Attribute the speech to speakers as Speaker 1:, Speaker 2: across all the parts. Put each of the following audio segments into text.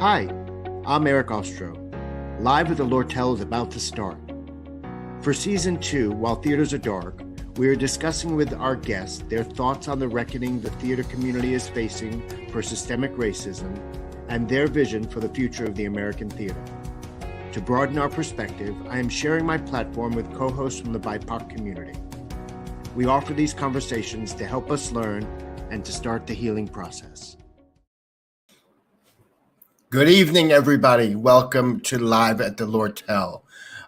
Speaker 1: Hi, I'm Eric Ostro. Live at the Lortel is about to start. For Season 2, While Theaters Are Dark, we are discussing with our guests their thoughts on the reckoning the theater community is facing for systemic racism and their vision for the future of the American theater. To broaden our perspective, I am sharing my platform with co-hosts from the BIPOC community. We offer these conversations to help us learn and to start the healing process. Good evening, everybody. Welcome to Live at the Lortel.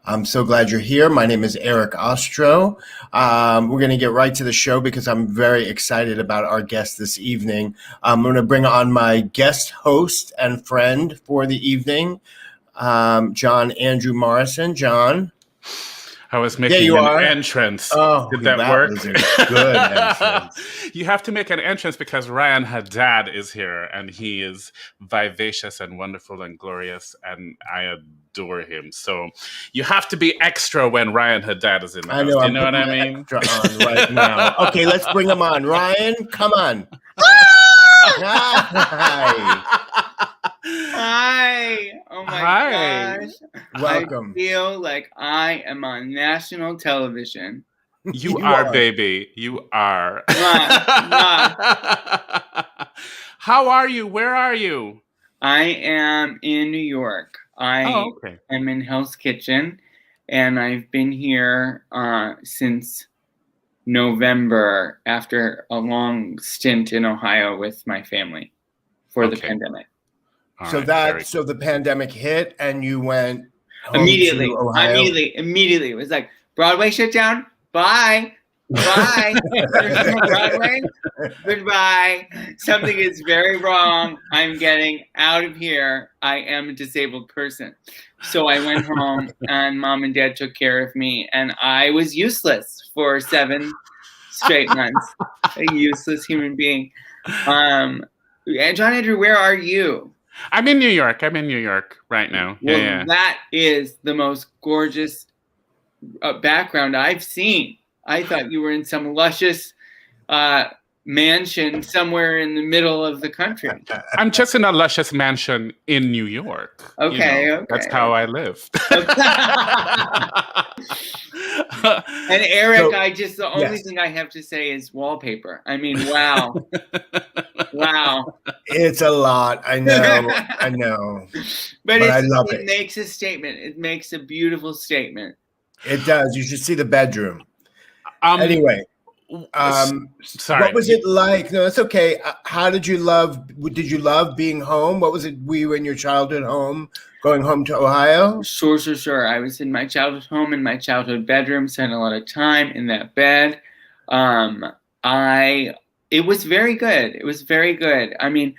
Speaker 1: I'm so glad you're here. My name is Eric Ostro. We're going to get right to the show because I'm very excited about our guest this evening. I'm going to bring on my guest host and friend for the evening, John Andrew Morrison. John.
Speaker 2: I was making an entrance.
Speaker 1: Oh,
Speaker 2: did that work?
Speaker 1: Was a good entrance.
Speaker 2: You have to make an entrance because Ryan Haddad is here, and he is vivacious and wonderful and glorious, and I adore him. So you have to be extra when Ryan Haddad is in the house.
Speaker 1: You
Speaker 2: know what I mean?
Speaker 1: Extra on right now. Okay, let's bring him on. Ryan, come on. Hi.
Speaker 3: Hi. Oh my gosh.
Speaker 1: Welcome.
Speaker 3: I feel like I am on national television.
Speaker 2: You are, baby. You are. How are you? Where are you?
Speaker 3: I am in New York. I am in Hell's Kitchen, and I've been here since November after a long stint in Ohio with my family for the pandemic.
Speaker 1: So the pandemic hit and you went
Speaker 3: immediately
Speaker 1: to Ohio?
Speaker 3: Immediately. It was like, Broadway shut down. Bye. There's no Broadway. Goodbye. Something is very wrong. I'm getting out of here. I am a disabled person. So I went home and Mom and Dad took care of me, and I was useless for 7 straight months. A useless human being. John Andrew, where are you?
Speaker 2: I'm in New York. Right now.
Speaker 3: Well, that is the most gorgeous background I've seen. I thought you were in some luscious mansion somewhere in the middle of the country.
Speaker 2: I'm just in a luscious mansion in New York.
Speaker 3: Okay.
Speaker 2: That's how I live.
Speaker 3: And Eric, the only thing I have to say is wallpaper. I mean, wow. Wow.
Speaker 1: It's a lot. I know.
Speaker 3: But
Speaker 1: I love it.
Speaker 3: It makes a statement. It makes a beautiful statement.
Speaker 1: It does. You should see the bedroom. Anyway.
Speaker 2: Sorry.
Speaker 1: What was it like? No, it's okay. Did you love being home? What was it? Were you in your childhood home, going home to Ohio?
Speaker 3: Sure. I was in my childhood home, in my childhood bedroom, spent a lot of time in that bed. It was very good. It was very good. I mean,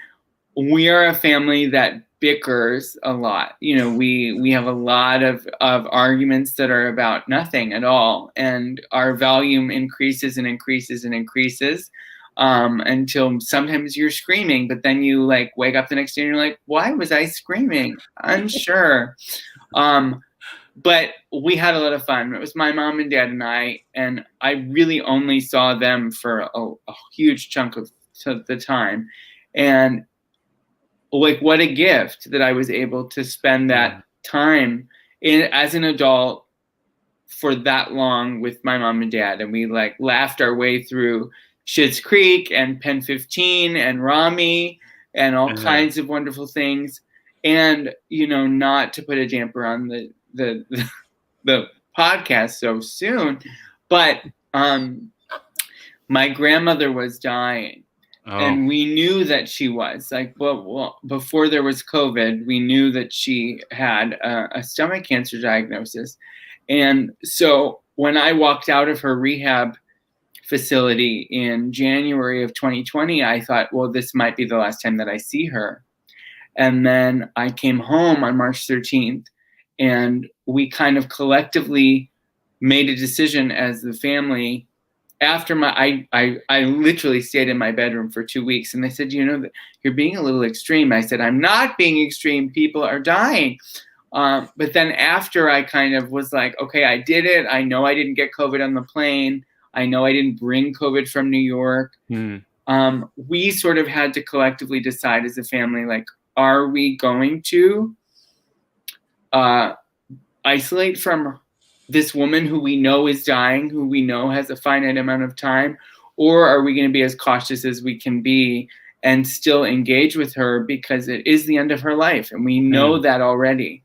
Speaker 3: we are a family that bickers a lot. We have a lot of arguments that are about nothing at all. And our volume increases and increases and increases until sometimes you're screaming, but then you wake up the next day and you're like, why was I screaming? Unsure. But we had a lot of fun. It was my mom and dad and I really only saw them for a huge chunk of the time. And what a gift that I was able to spend that time as an adult for that long with my mom and dad. And we laughed our way through Schitt's Creek and Pen 15 and Rami and all kinds of wonderful things. And, not to put a damper on the podcast so soon, but my grandmother was dying. And we knew that she was before there was COVID, we knew that she had a stomach cancer diagnosis. And so when I walked out of her rehab facility in January of 2020, I thought, well, this might be the last time that I see her. And then I came home on March 13th, and we kind of collectively made a decision as the family. After I literally stayed in my bedroom for 2 weeks, and they said, you're being a little extreme. I said, I'm not being extreme. People are dying. But then after I kind of was like, okay, I did it. I know I didn't get COVID on the plane. I know I didn't bring COVID from New York. We sort of had to collectively decide as a family, are we going to isolate from this woman who we know is dying, who we know has a finite amount of time, or are we going to be as cautious as we can be and still engage with her because it is the end of her life, and we know that already.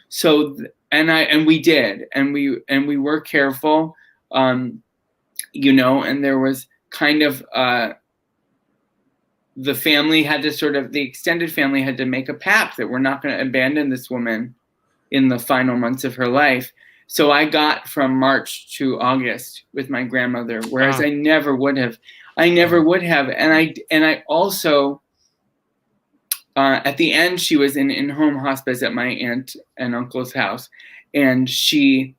Speaker 3: So, and we did, and we were careful, you know, and there was kind of the family had to the extended family had to make a pact that we're not going to abandon this woman in the final months of her life. So I got from March to August with my grandmother, whereas I never would have. And I also, at the end, she was in home hospice at my aunt and uncle's house, and she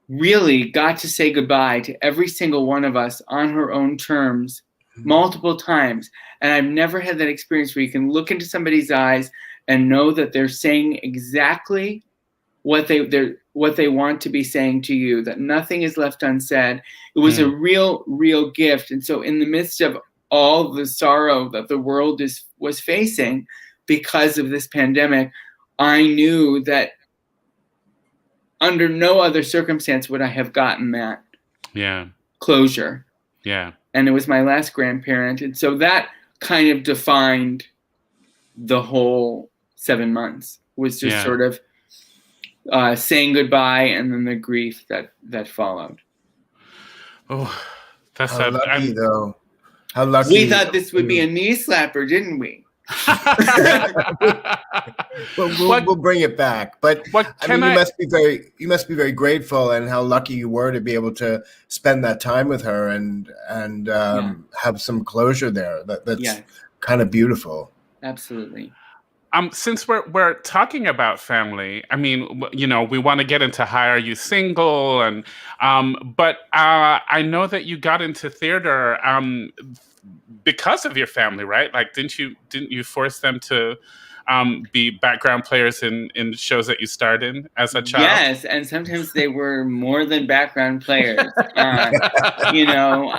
Speaker 3: really got to say goodbye to every single one of us on her own terms multiple times. And I've never had that experience where you can look into somebody's eyes and know that they're saying exactly what they want to be saying to you, that nothing is left unsaid. It was a real gift. And so in the midst of all the sorrow that the world was facing because of this pandemic, I knew that under no other circumstance would I have gotten that closure.
Speaker 2: Yeah.
Speaker 3: And it was my last grandparent. And so that kind of defined the whole 7 months, was just sort of saying goodbye and then the grief that followed.
Speaker 2: Oh, that's
Speaker 1: how lucky, though. How lucky.
Speaker 3: We thought this would be a knee slapper, didn't we?
Speaker 1: We'll bring it back. But you must be very grateful, and how lucky you were to be able to spend that time with her and have some closure there. That's kind of beautiful.
Speaker 3: Absolutely.
Speaker 2: Since we're talking about family, I mean, you know, we want to get into How Are You Single, and but I know that you got into theater because of your family, right? Like, didn't you force them to be background players in shows that you starred in as a child?
Speaker 3: Yes, and sometimes they were more than background players. You know,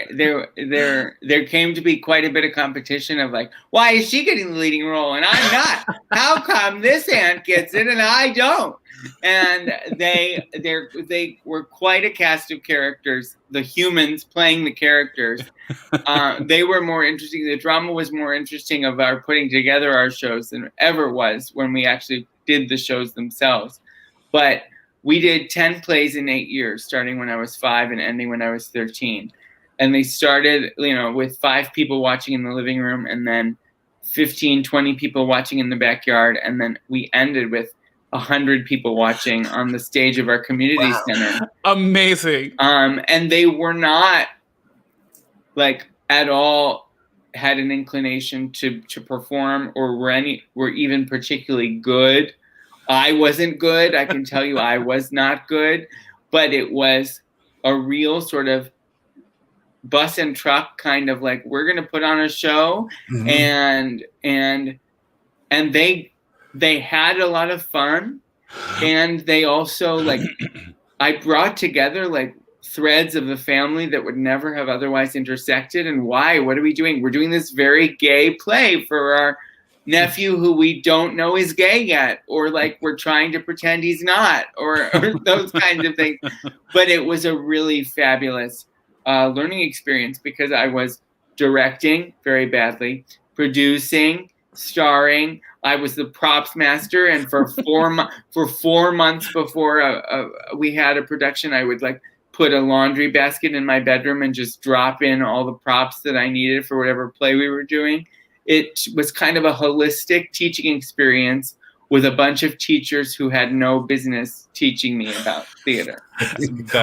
Speaker 3: there came to be quite a bit of competition of like, why is she getting the leading role and I'm not? How come this aunt gets it and I don't? And they were quite a cast of characters, the humans playing the characters. They were more interesting. The drama was more interesting of our putting together our shows than it ever was when we actually did the shows themselves. But we did 10 plays in 8 years, starting when I was 5 and ending when I was 13. And they started, you know, with 5 people watching in the living room, and then 15, 20 people watching in the backyard. And then we ended with 100 people watching on the stage of our community center.
Speaker 2: Amazing.
Speaker 3: And they were not like at all had an inclination to perform or were even particularly good. I wasn't good. I can tell you I was not good, but it was a real sort of bus and truck kind of like, we're going to put on a show. And they had a lot of fun, and they also like, I brought together like threads of the family that would never have otherwise intersected. And why? What are we doing? We're doing this very gay play for our nephew who we don't know is gay yet, or like we're trying to pretend he's not, or those kinds of things. But it was a really fabulous learning experience because I was directing very badly, producing, starring. I was the props master, and for 4 months before we had a production, I would like put a laundry basket in my bedroom and just drop in all the props that I needed for whatever play we were doing. It was kind of a holistic teaching experience with a bunch of teachers who had no business teaching me about theater.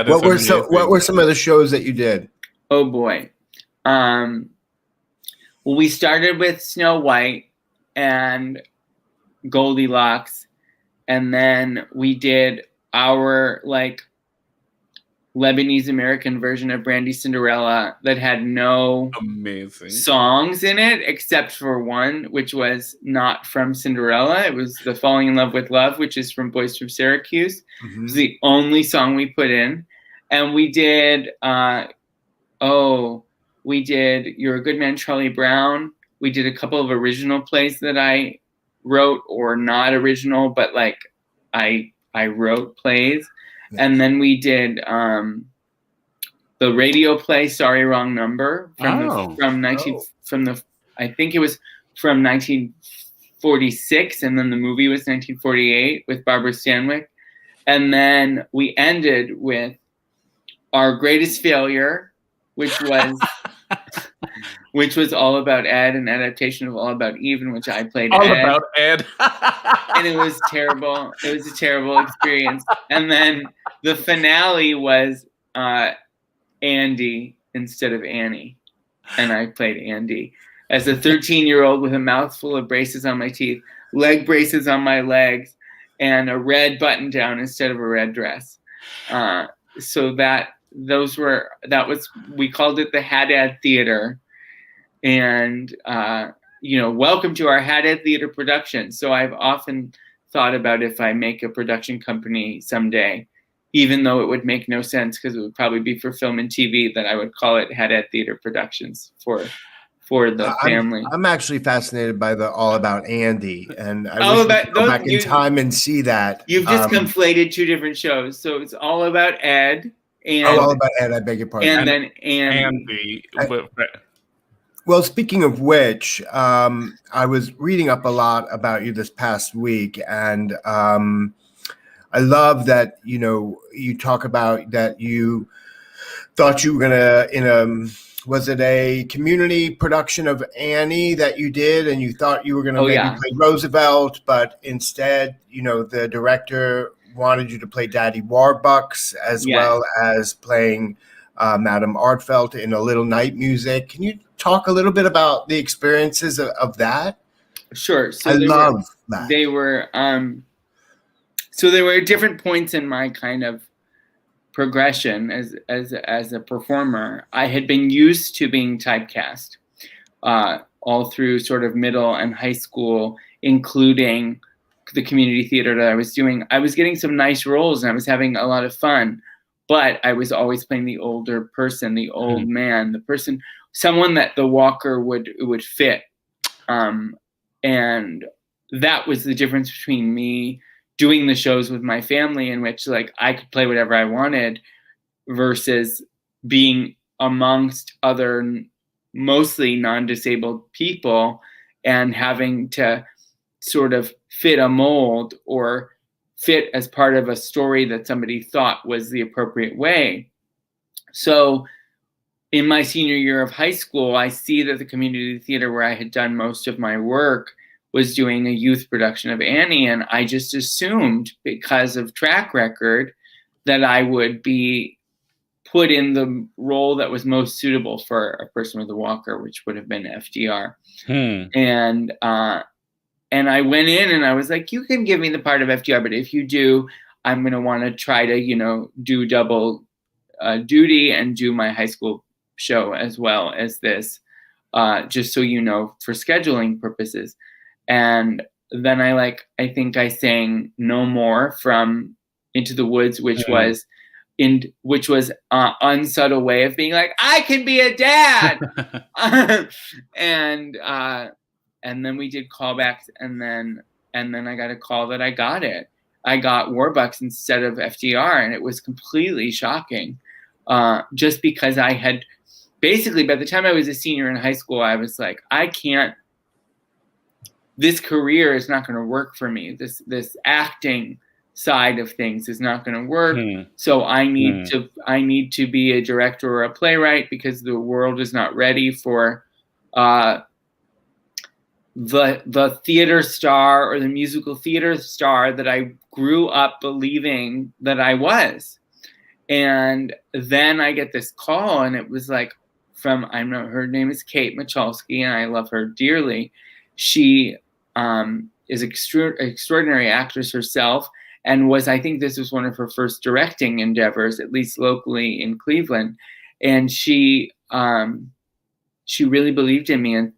Speaker 1: What were some of the shows that you did?
Speaker 3: Oh boy. Well, we started with Snow White and Goldilocks, and then we did our like Lebanese American version of Brandy Cinderella that had no
Speaker 2: amazing
Speaker 3: songs in it except for one, which was not from Cinderella. It was the Falling in Love with Love, which is from Boys from Syracuse. It was the only song we put in. And we did You're a Good Man, Charlie Brown, we did a couple of original plays that I wrote, or not original, but like I wrote plays.
Speaker 1: Nice.
Speaker 3: And then we did the radio play Sorry Wrong Number I think it was from 1946, and then the movie was 1948 with Barbara Stanwyck. And then we ended with Our Greatest Failure, which was All About Ed, an adaptation of All About Eve, in which I played
Speaker 2: All
Speaker 3: Ed.
Speaker 2: About Ed.
Speaker 3: And it was terrible. It was a terrible experience. And then the finale was Andy instead of Annie. And I played Andy as a 13-year-old with a mouthful of braces on my teeth, leg braces on my legs, and a red button down instead of a red dress. So we called it the Haddad Theater. And, welcome to our Haddad Theater production. So I've often thought about if I make a production company someday, even though it would make no sense because it would probably be for film and TV, that I would call it Haddad Theater Productions for the family.
Speaker 1: I'm actually fascinated by the All About Andy, and I wish we could go back in time and see that.
Speaker 3: You've just conflated two different shows. So it's All About Ed and
Speaker 1: All About Ed. I beg your pardon.
Speaker 3: And then
Speaker 2: Andy.
Speaker 1: Well, speaking of which, I was reading up a lot about you this past week, and I love that, you talk about that you thought you were going to, was it a community production of Annie that you did, and you thought you were going to play Roosevelt, but instead, the director wanted you to play Daddy Warbucks as well as playing Madame Artfelt in A Little Night Music. Can you talk a little bit about the experiences of that?
Speaker 3: Sure. So
Speaker 1: I love that.
Speaker 3: They were so there were different points in my kind of progression as a performer. I had been used to being typecast all through sort of middle and high school, including the community theater that I was doing. I was getting some nice roles and I was having a lot of fun, but I was always playing the older person, the old man, the person, someone that the walker would fit. And that was the difference between me doing the shows with my family, in which like I could play whatever I wanted, versus being amongst other mostly non-disabled people and having to sort of fit a mold or fit as part of a story that somebody thought was the appropriate way. So in my senior year of high school, I see that the community theater where I had done most of my work was doing a youth production of Annie. And I just assumed, because of track record, that I would be put in the role that was most suitable for a person with a walker, which would have been FDR. And I went in and I was like, you can give me the part of FDR, but if you do, I'm going to want to try to, do double duty and do my high school show as well as this, just so for scheduling purposes. And then I think I sang No More from Into the Woods, which was unsubtle way of being like, I can be a dad. And then we did callbacks, and then I got a call that I got it. I got Warbucks instead of FDR, and it was completely shocking. Just because I had basically, by the time I was a senior in high school, I was like, this career is not going to work for me. This acting side of things is not going to work. So I need to be a director or a playwright, because the world is not ready for the theater star or the musical theater star that I grew up believing that I was. And then I get this call, and it was like her name is Kate Michalski, and I love her dearly. She is extraordinary actress herself, and I think this was one of her first directing endeavors, at least locally in Cleveland. And she really believed in me and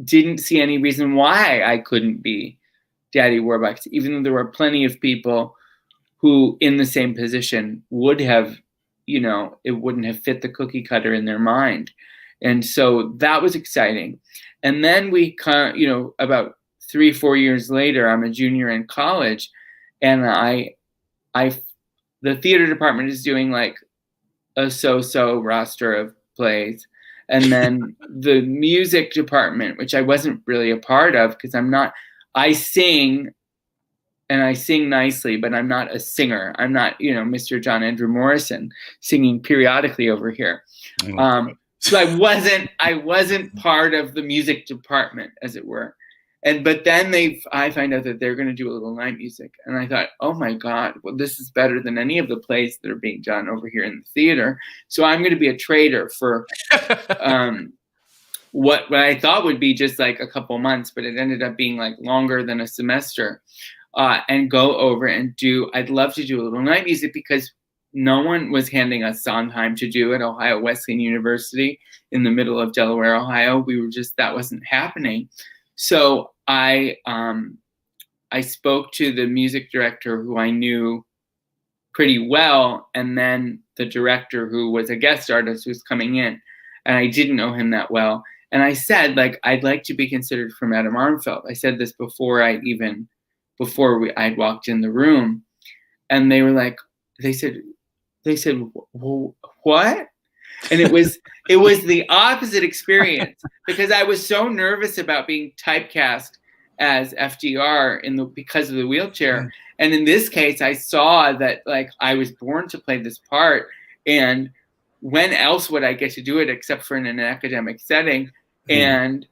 Speaker 3: didn't see any reason why I couldn't be Daddy Warbucks, even though there were plenty of people who in the same position would have, it wouldn't have fit the cookie cutter in their mind. And so that was exciting. And then about 3-4 years later, I'm a junior in college, and the theater department is doing like a so-so roster of plays. And then the music department, which I wasn't really a part of because I sing, and I sing nicely, but I'm not a singer. I'm not, Mr. John Andrew Morrison singing periodically over here. So I wasn't part of the music department, as it were. But then I find out that they're going to do a little night music. And I thought, oh my God, well, this is better than any of the plays that are being done over here in the theater. So I'm going to be a trader for what I thought would be just like a couple months, but it ended up being like longer than a semester, and go over and I'd love to do a little night music because no one was handing us Sondheim to do at Ohio Wesleyan University in the middle of Delaware, Ohio. That wasn't happening. So I spoke to the music director who I knew pretty well, and then the director who was a guest artist who was coming in, and I didn't know him that well. And I said, like, I'd like to be considered for Madame Armfeld. I said this before I'd walked in the room, and they said, well, what? And it was the opposite experience because I was so nervous about being typecast as FDR because of the wheelchair. And in this case, I saw that like I was born to play this part, and when else would I get to do it except for in an academic setting? And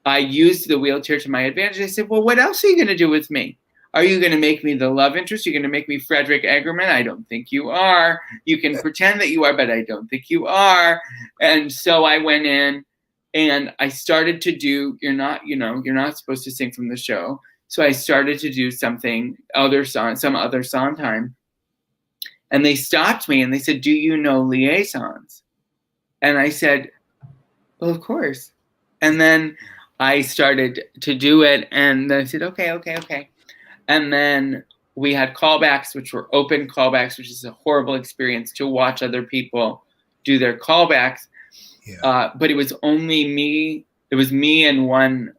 Speaker 3: I used the wheelchair to my advantage. I said, well, what else are you going to do with me? Are you going to make me the love interest? You're going to make me Frederick Eggerman? I don't think you are. You can pretend that you are, but I don't think you are. And so I went in and I started to do, you're not supposed to sing from the show. So I started to do some other Sondheim. And they stopped me and they said, do you know liaisons? And I said, well, of course. And then I started to do it, and they said, okay. And then we had callbacks, which were open callbacks, which is a horrible experience to watch other people do their callbacks. Yeah. But it was only me. It was me and one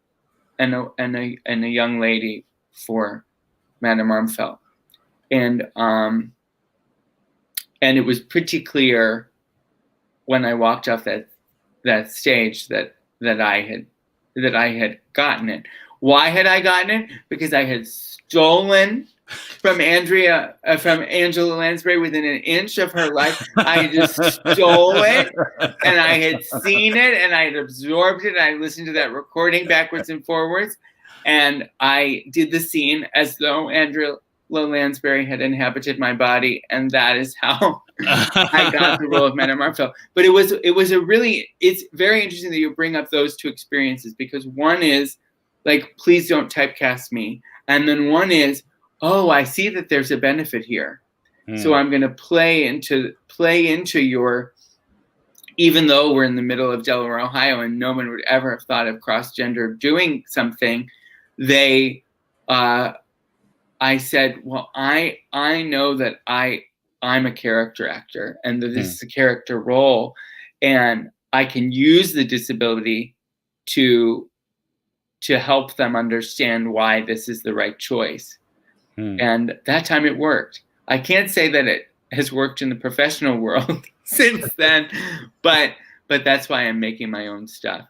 Speaker 3: and a young lady for Madame Armfeld, and it was pretty clear when I walked off that stage that I had gotten it. Why had I gotten it? Because I had stolen from Angela Lansbury within an inch of her life. I just stole it, and I had seen it, and I had absorbed it. And I listened to that recording backwards and forwards, and I did the scene as though Angela Lansbury had inhabited my body, and that is how I got the role of Madame Armfeld. But it's very interesting that you bring up those two experiences, because one is like, please don't typecast me. And then one is, oh, I see that there's a benefit here. So I'm going to play into your, even though we're in the middle of Delaware, Ohio, and no one would ever have thought of cross-gender doing something, I said, well, I know that I'm a character actor, and that this is a character role, and I can use the disability to help them understand why this is the right choice. And that time it worked. I can't say that it has worked in the professional world since then, but that's why I'm making my own stuff.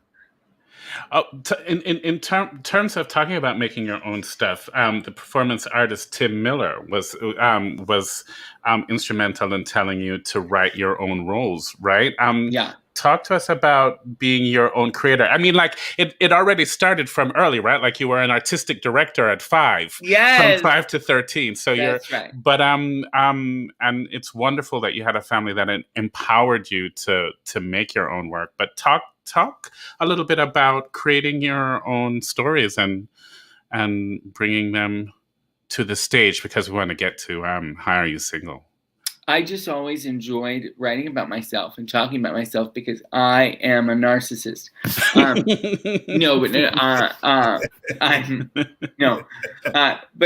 Speaker 2: In terms of talking about making your own stuff, the performance artist Tim Miller was instrumental in telling you to write your own roles, right?
Speaker 3: Yeah.
Speaker 2: Talk to us about being your own creator. I mean, like it already started from early, right? Like you were an artistic director at 5,
Speaker 3: yes,
Speaker 2: from 5 to 13. So
Speaker 3: that's right.
Speaker 2: But and it's wonderful that you had a family that empowered you to make your own work. But talk a little bit about creating your own stories and bringing them to the stage, because we want to get to How Are You Single?
Speaker 3: I just always enjoyed writing about myself and talking about myself because I am a narcissist. But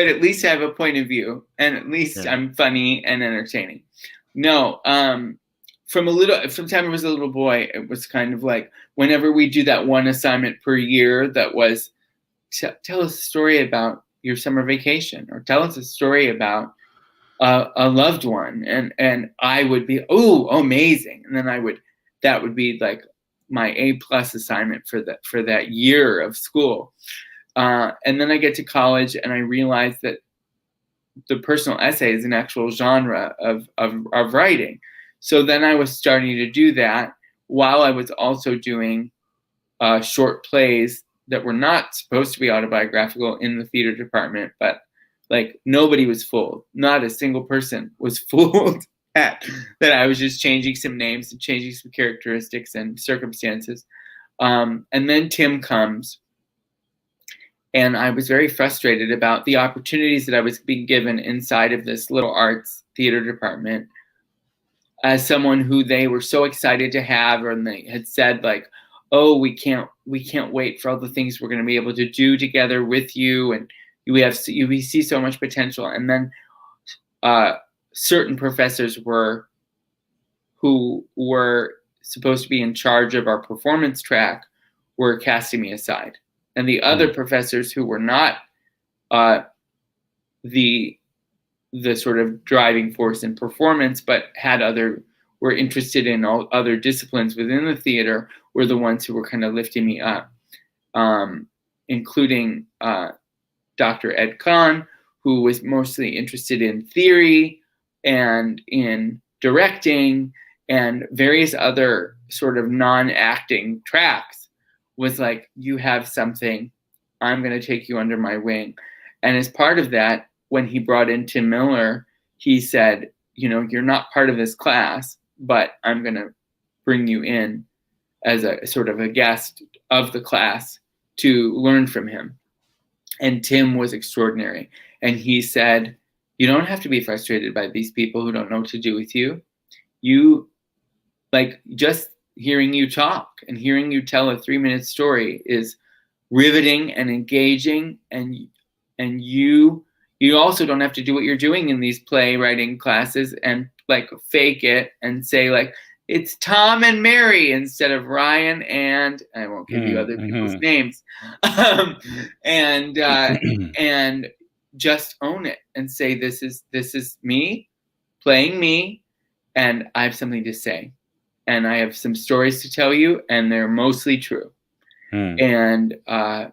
Speaker 3: at least I have a point of view, and at least I'm funny and entertaining. from the time I was a little boy, it was kind of like whenever we do that one assignment per year, that was tell us a story about your summer vacation, or tell us a story about a loved one, and I would be, oh, amazing, and then that would be like my A+ assignment for that year of school, and then I get to college and I realize that the personal essay is an actual genre of writing. So then I was starting to do that while I was also doing short plays that were not supposed to be autobiographical in the theater department, but like nobody was fooled. Not a single person was fooled at that I was just changing some names and changing some characteristics and circumstances. And then Tim comes, and I was very frustrated about the opportunities that I was being given inside of this little arts theater department as someone who they were so excited to have, and they had said like, oh, we can't wait for all the things we're going to be able to do together with you, and we see so much potential. And then certain professors who were supposed to be in charge of our performance track were casting me aside, and the other professors who were not the sort of driving force in performance, but were interested in all other disciplines within the theater, were the ones who were kind of lifting me up, including Dr. Ed Kahn, who was mostly interested in theory and in directing and various other sort of non-acting tracks, was like, you have something, I'm going to take you under my wing. And as part of that, when he brought in Tim Miller, he said, you're not part of this class, but I'm going to bring you in as a sort of a guest of the class to learn from him. And Tim was extraordinary. And he said, you don't have to be frustrated by these people who don't know what to do with you. You, like, just hearing you talk and hearing you tell a 3-minute story is riveting and engaging. And you also don't have to do what you're doing in these playwriting classes and like fake it and say like, it's Tom and Mary instead of Ryan, and I won't give you other people's names, and just own it and say, this is me playing me, and I have something to say, and I have some stories to tell you, and they're mostly true. And that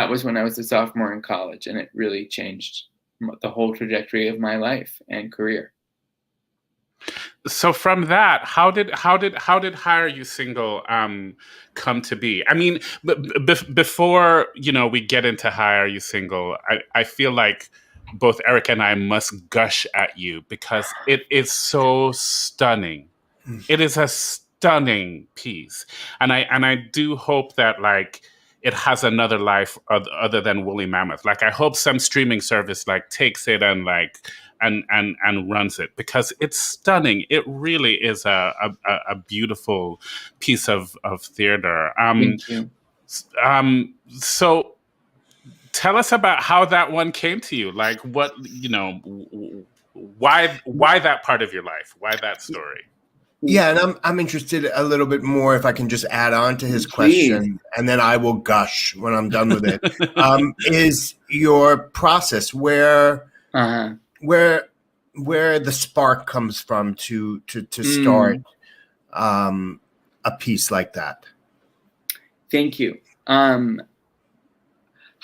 Speaker 3: was when I was a sophomore in college, and it really changed the whole trajectory of my life and career.
Speaker 2: So from that, how did Hire You Single come to be? I mean, before we get into Hire You Single, I feel like both Eric and I must gush at you because it is so stunning. It is a stunning piece, and I do hope that like it has another life other than Woolly Mammoth. Like I hope some streaming service like takes it and like. And runs it because it's stunning. It really is a beautiful piece of theater.
Speaker 3: Thank you.
Speaker 2: So tell us about how that one came to you. Like what, why that part of your life? Why that story?
Speaker 1: Yeah, and I'm interested a little bit more if I can just add on to his question, and then I will gush when I'm done with it. Is your process where the spark comes from to start a piece like that?
Speaker 3: Thank you. Hire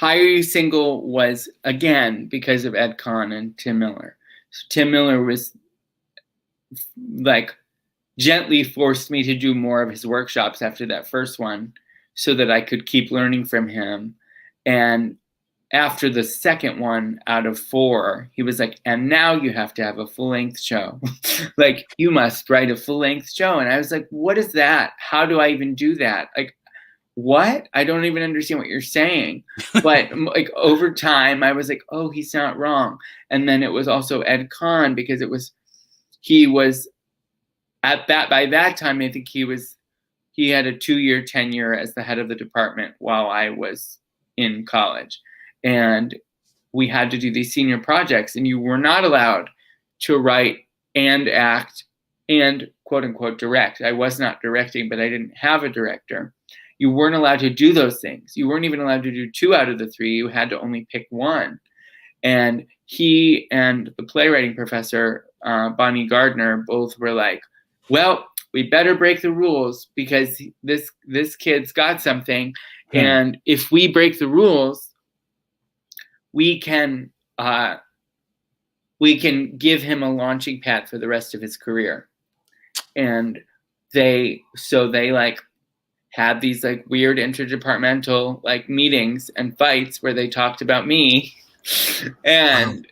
Speaker 3: You Single was, again, because of Ed Kahn and Tim Miller. So Tim Miller was like gently forced me to do more of his workshops after that first one so that I could keep learning from him. And after the second one out of 4, he was like, and now you have to have a full-length show. Like, you must write a full-length show. And I was like, what is that? How do I even do that? Like, what? I don't even understand what you're saying. But like over time, I was like, oh, he's not wrong. And then it was also Ed Kahn, because he was by that time, I think he had a 2-year tenure as the head of the department while I was in college. And we had to do these senior projects, and you were not allowed to write and act and quote unquote direct. I was not directing, but I didn't have a director. You weren't allowed to do those things. You weren't even allowed to do 2 out of the 3. You had to only pick one. And he and the playwriting professor, Bonnie Gardner, both were like, well, we better break the rules because this kid's got something. And if we break the rules, we can give him a launching pad for the rest of his career. And they like had these like weird interdepartmental like meetings and fights where they talked about me, and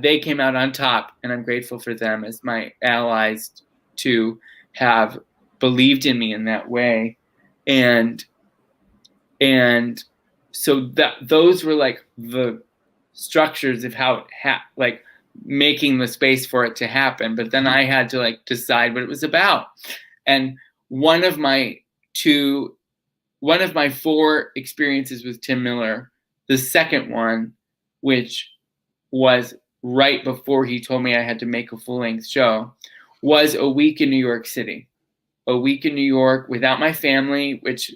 Speaker 3: they came out on top, and I'm grateful for them as my allies to have believed in me in that way. And so those were like the structures of how it like making the space for it to happen. But then I had to like decide what it was about. And one of my 4 experiences with Tim Miller, the second one, which was right before he told me I had to make a full-length show, was a week in New York City. A week in New York without my family, which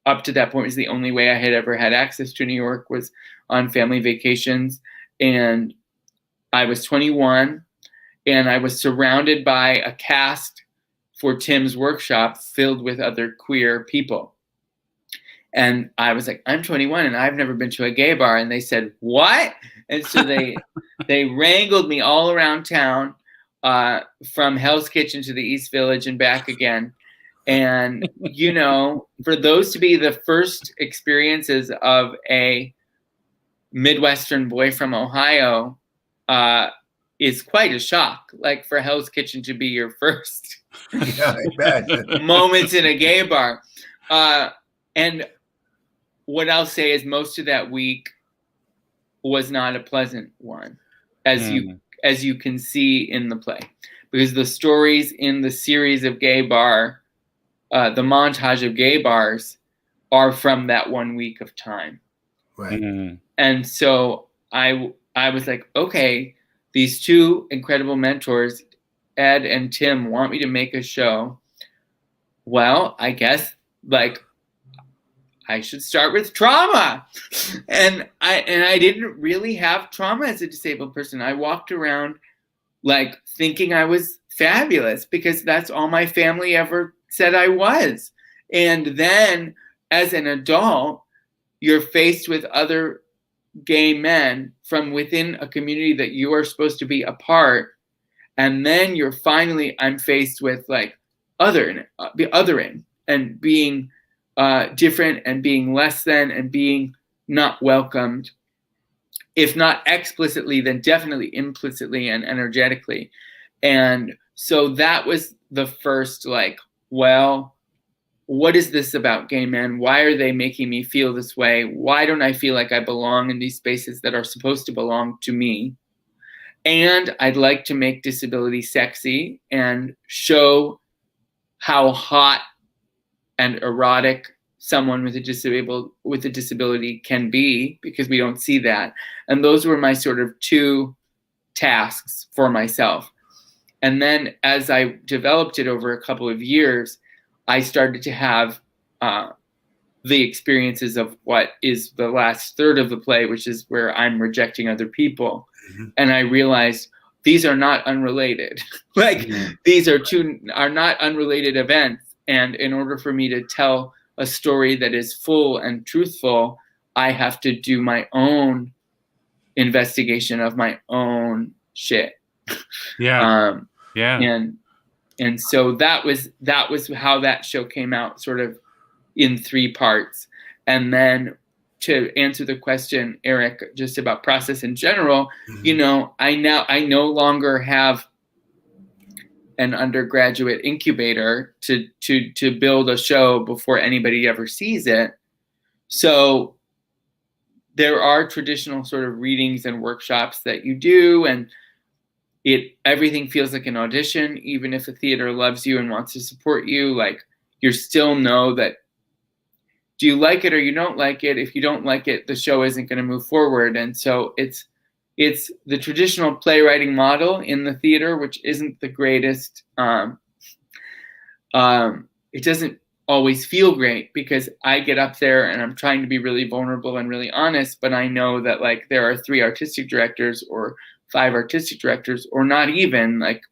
Speaker 3: up to that point was the only way I had ever had access to New York, was on family vacations. And I was 21, and I was surrounded by a cast for Tim's workshop filled with other queer people. And I was like, I'm 21 and I've never been to a gay bar. And they said, what? And so they wrangled me all around town, from Hell's Kitchen to the East Village and back again. And, you know, for those to be the first experiences of a Midwestern boy from Ohio, is quite a shock. Like for Hell's Kitchen to be your first moments in a gay bar. And what I'll say is most of that week was not a pleasant one, as you can see in the play, because the stories in the series of gay bar, the montage of gay bars, are from that 1 week of time.
Speaker 4: Right. Mm-hmm.
Speaker 3: And so I was like, okay, these 2 incredible mentors, Ed and Tim, want me to make a show. Well, I guess like I should start with trauma. And I didn't really have trauma as a disabled person. I walked around like thinking I was fabulous because that's all my family ever said I was. And then as an adult, you're faced with other gay men from within a community that you are supposed to be a part. And then I'm faced with like othering and being different and being less than and being not welcomed, if not explicitly, then definitely implicitly and energetically. And so that was the first like, well, what is this about gay men? Why are they making me feel this way? Why don't I feel like I belong in these spaces that are supposed to belong to me? And I'd like to make disability sexy and show how hot and erotic someone with a disability can be, because we don't see that. And those were my sort of 2 tasks for myself. And then as I developed it over a couple of years, I started to have the experiences of what is the last third of the play, which is where I'm rejecting other people. Mm-hmm. And I realized these are not unrelated. These are not unrelated events. And in order for me to tell a story that is full and truthful, I have to do my own investigation of my own shit.
Speaker 2: Yeah.
Speaker 3: And so that was how that show came out, sort of in 3 parts. And then to answer the question, Eric, just about process in general, mm-hmm. You know, I no longer have an undergraduate incubator to build a show before anybody ever sees it. So there are traditional sort of readings and workshops that you do, and everything feels like an audition. Even if a theater loves you and wants to support you, like you still know that, do you like it or you don't like it? If you don't like it, the show isn't going to move forward. And so it's it's the traditional playwriting model in the theater, which isn't the greatest. It doesn't always feel great because I get up there and I'm trying to be really vulnerable and really honest, but I know that like there are 3 artistic directors or 5 artistic directors, or not even like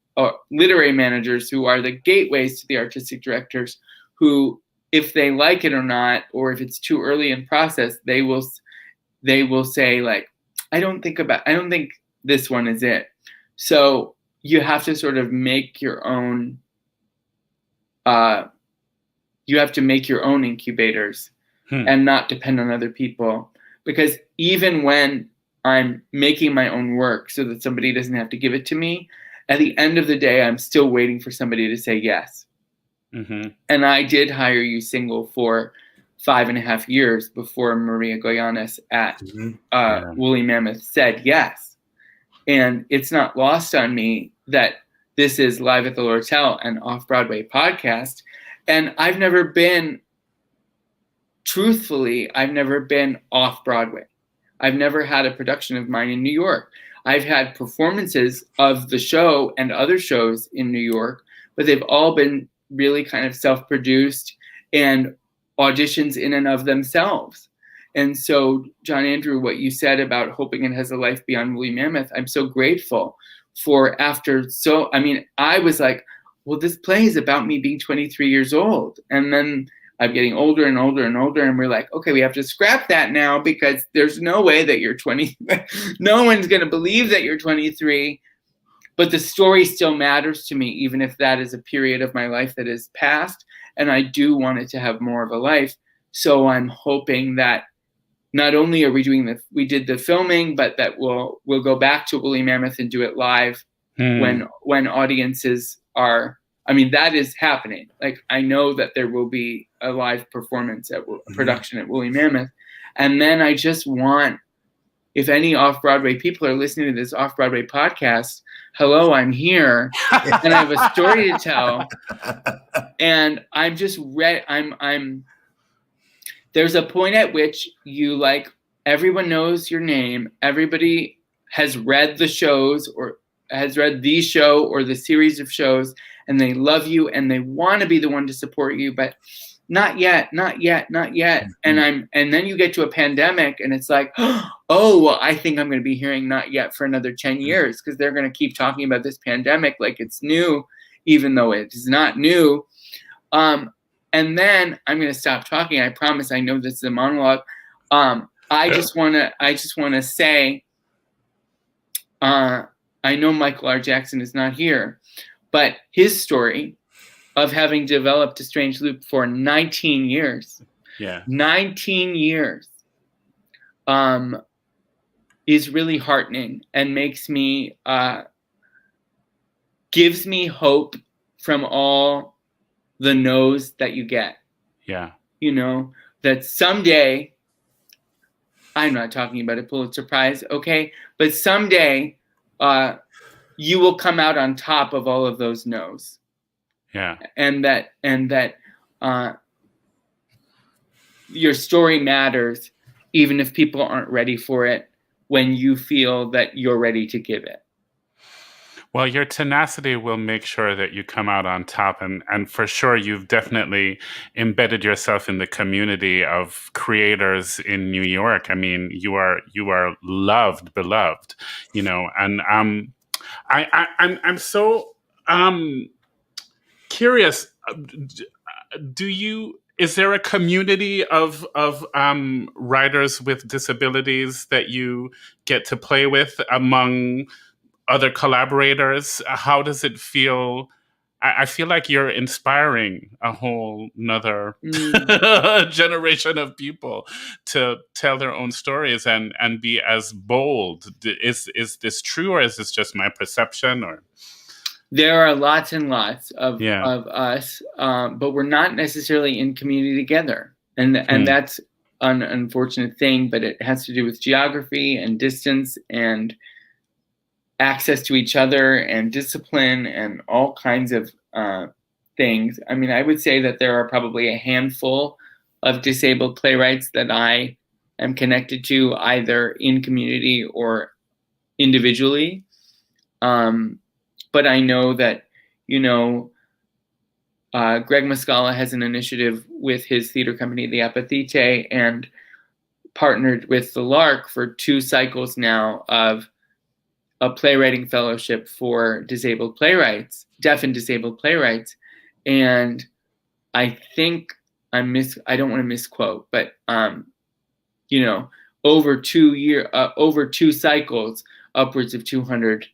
Speaker 3: literary managers who are the gateways to the artistic directors, who, if they like it or not, or if it's too early in process, they will say like, I don't think this one is it. So you have to sort of make your own. You have to make your own incubators and not depend on other people. Because even when I'm making my own work so that somebody doesn't have to give it to me, at the end of the day, I'm still waiting for somebody to say yes. Mm-hmm. And I did hire you single for 5.5 years before Maria Goyanes at Woolly Mammoth said yes. And it's not lost on me that this is Live at the Lortel, an off-Broadway podcast. And I've never been off-Broadway. I've never had a production of mine in New York. I've had performances of the show and other shows in New York, but they've all been really kind of self-produced and auditions in and of themselves. And so, John Andrew, what you said about hoping it has a life beyond Woolly Mammoth, I'm so grateful for. I was like, well, this play is about me being 23 years old. And then I'm getting older and older and older. And we're like, okay, we have to scrap that now because there's no way that you're 20. No one's going to believe that you're 23. But the story still matters to me, even if that is a period of my life that is past. And I do want it to have more of a life. So I'm hoping that not only are we we did the filming, but that we'll go back to Woolly Mammoth and do it live when audiences are. I mean, that is happening. Like, I know that there will be a live performance at production at Woolly Mammoth. And then I just want, if any off-Broadway people are listening to this off-Broadway podcast, hello, I'm here and I have a story to tell. And I'm just there's a point at which you like, everyone knows your name. Everybody has read the shows or has read the show or the series of shows, and they love you and they want to be the one to support you, but not yet. And then you get to a pandemic and it's like, oh, well, I think I'm going to be hearing not yet for another 10 years because they're going to keep talking about this pandemic like it's new, even though it is not new. And then I'm going to stop talking. I promise. I know this is a monologue. I just want to say, I know Michael R. Jackson is not here, but his story of having developed a strange loop for 19 years, 19 years, is really heartening and makes me, gives me hope from all the no's that you get. Yeah. You know, that someday, I'm not talking about a Pulitzer Prize, okay? But someday, you will come out on top of all of those no's. Yeah. And that your story matters, even if people aren't ready for it, when you feel that you're ready to give it.
Speaker 2: Well, your tenacity will make sure that you come out on top. And for sure, you've definitely embedded yourself in the community of creators in New York. I mean, you are beloved, you know, and I'm so curious. Is there a community of writers with disabilities that you get to play with among other collaborators? How does it feel? I feel like you're inspiring a whole nother generation of people to tell their own stories and be as bold. Is this true, or is this just my perception? Or
Speaker 3: there are lots and lots of us, but we're not necessarily in community together, and that's an unfortunate thing. But it has to do with geography and distance and access to each other and discipline and all kinds of things. I mean, I would say that there are probably a handful of disabled playwrights that I am connected to, either in community or individually. But I know that, Greg Muscala has an initiative with his theater company, the Apathite, and partnered with the Lark for 2 cycles now of a playwriting fellowship for disabled playwrights, deaf and disabled playwrights. And I think I don't want to misquote, but over 2 cycles, upwards of 200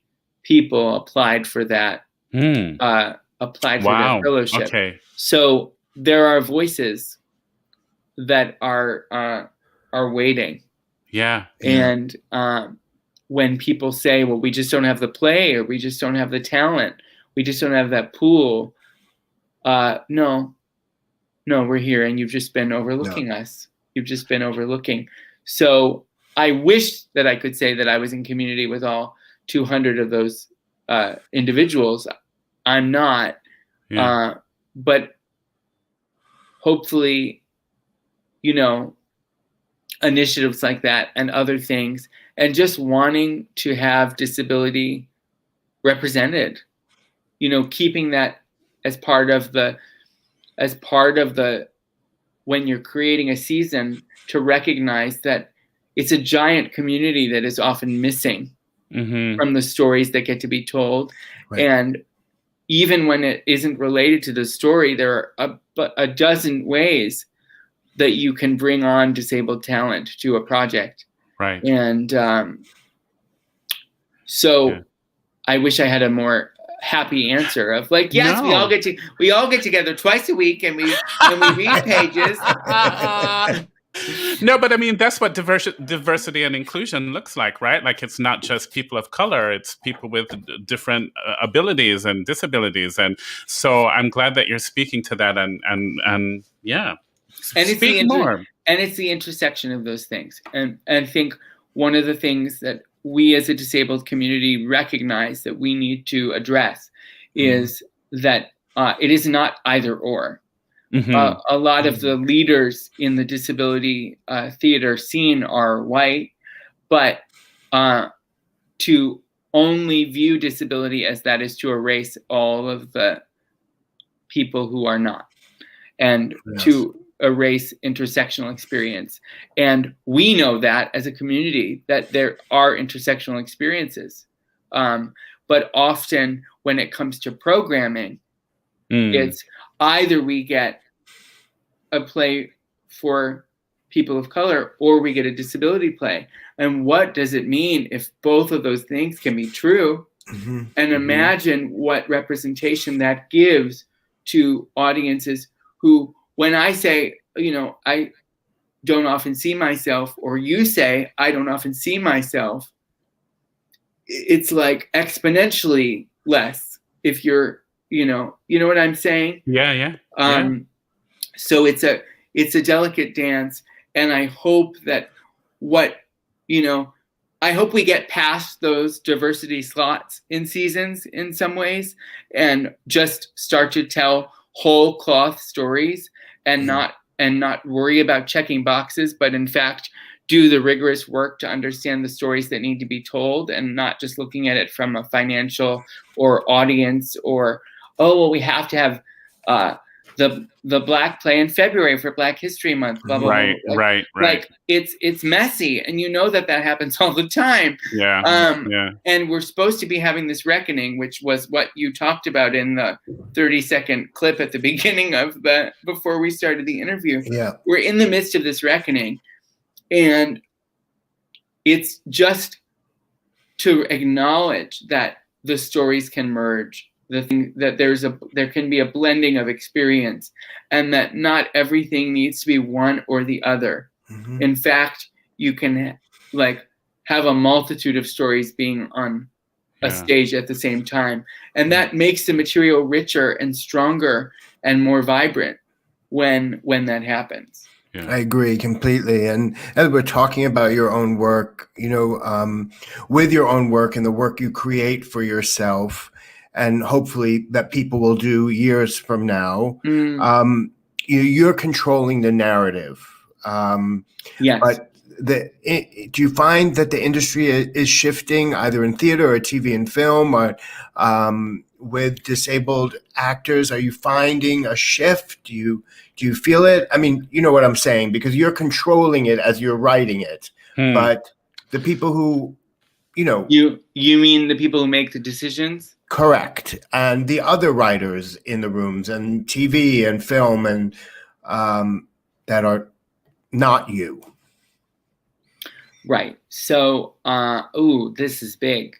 Speaker 3: people applied for that. Applied for that fellowship.
Speaker 2: Okay.
Speaker 3: So there are voices that are waiting.
Speaker 2: Yeah.
Speaker 3: And when people say, well, we just don't have the play, or we just don't have the talent, we just don't have that pool. No, we're here, and you've just been overlooking us. You've just been overlooking. So I wish that I could say that I was in community with all 200 of those individuals. I'm not. But hopefully, initiatives like that and other things, and just wanting to have disability represented, keeping that as part of the when you're creating a season, to recognize that it's a giant community that is often missing from the stories that get to be told. Right. And even when it isn't related to the story, there are a dozen ways that you can bring on disabled talent to a project.
Speaker 2: Right.
Speaker 3: And I wish I had a more happy answer of like, yes, no. we all get together twice a week and we read pages.
Speaker 2: No, but I mean, that's what diversity and inclusion looks like, right? Like, it's not just people of color, it's people with different abilities and disabilities. And so I'm glad that you're speaking to that and yeah.
Speaker 3: And speak more. And it's the intersection of those things. And I think one of the things that we as a disabled community recognize that we need to address is that it is not either or. A lot of the leaders in the disability theater scene are white, but to only view disability as that is to erase all of the people who are not, and to erase intersectional experience. And we know that as a community that there are intersectional experiences, but often when it comes to programming, it's either we get a play for people of color or we get a disability play. And what does it mean if both of those things can be true? And imagine what representation that gives to audiences who, when I say, I don't often see myself, or you say, I don't often see myself, it's like exponentially less if you're, you know what I'm saying?
Speaker 2: Yeah.
Speaker 3: So it's a delicate dance, and I hope that I hope we get past those diversity slots in seasons in some ways, and just start to tell whole cloth stories, and not worry about checking boxes, but in fact do the rigorous work to understand the stories that need to be told, and not just looking at it from a financial or audience or, we have to have the Black play in February for Black History Month. Blah, blah,
Speaker 2: right.
Speaker 3: blah. Like it's messy, and that happens all the time.
Speaker 2: Yeah.
Speaker 3: And we're supposed to be having this reckoning, which was what you talked about in the 30-second clip at the beginning of before we started the interview.
Speaker 1: Yeah,
Speaker 3: we're in the midst of this reckoning, and it's just to acknowledge that the stories can merge. The thing that there can be a blending of experience, and that not everything needs to be one or the other. In fact, you can have a multitude of stories being on a stage at the same time, and that makes the material richer and stronger and more vibrant when that happens.
Speaker 1: Yeah. I agree completely. And as we're talking about your own work, with your own work and the work you create for yourself, and hopefully that people will do years from now, you're controlling the narrative.
Speaker 3: Yes.
Speaker 1: But do you find that the industry is shifting either in theater or TV and film, or with disabled actors? Are you finding a shift? Do you feel it? I mean, you know what I'm saying, because you're controlling it as you're writing it, but the people who,
Speaker 3: you mean the people who make the decisions?
Speaker 1: Correct. And the other writers in the rooms and TV and film and that are not you.
Speaker 3: Right. So, this is big.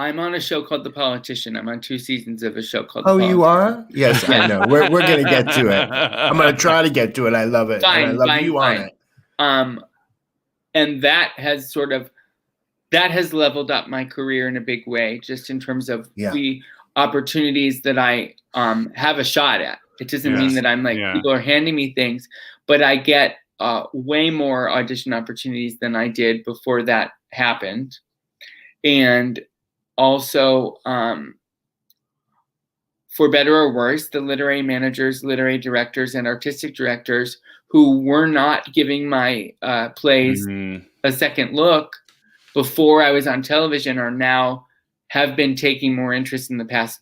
Speaker 3: I'm on a show called The Politician. I'm on 2 seasons of a show called The Politician.
Speaker 1: You are? Yes, I know. We're going to get to it. I'm going to try to get to it. I love it.
Speaker 3: Fine,
Speaker 1: and I love
Speaker 3: fine,
Speaker 1: you
Speaker 3: fine.
Speaker 1: on it.
Speaker 3: And that has leveled up my career in a big way, just in terms of the opportunities that I have a shot at. It doesn't mean that I'm people are handing me things, but I get way more audition opportunities than I did before that happened. And also, for better or worse, the literary managers, literary directors, and artistic directors who were not giving my plays a second look before I was on television are now have been taking more interest in the past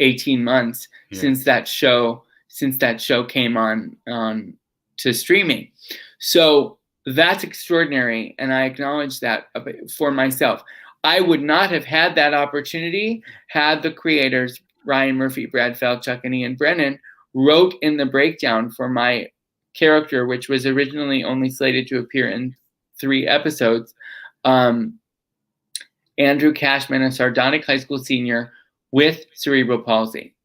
Speaker 3: 18 months since that show came on to streaming. So that's extraordinary, and I acknowledge that for myself. I would not have had that opportunity had the creators, Ryan Murphy, Brad Falchuk, and Ian Brennan, wrote in the breakdown for my character, which was originally only slated to appear in 3 episodes, Andrew Cashman, a sardonic high school senior with cerebral palsy.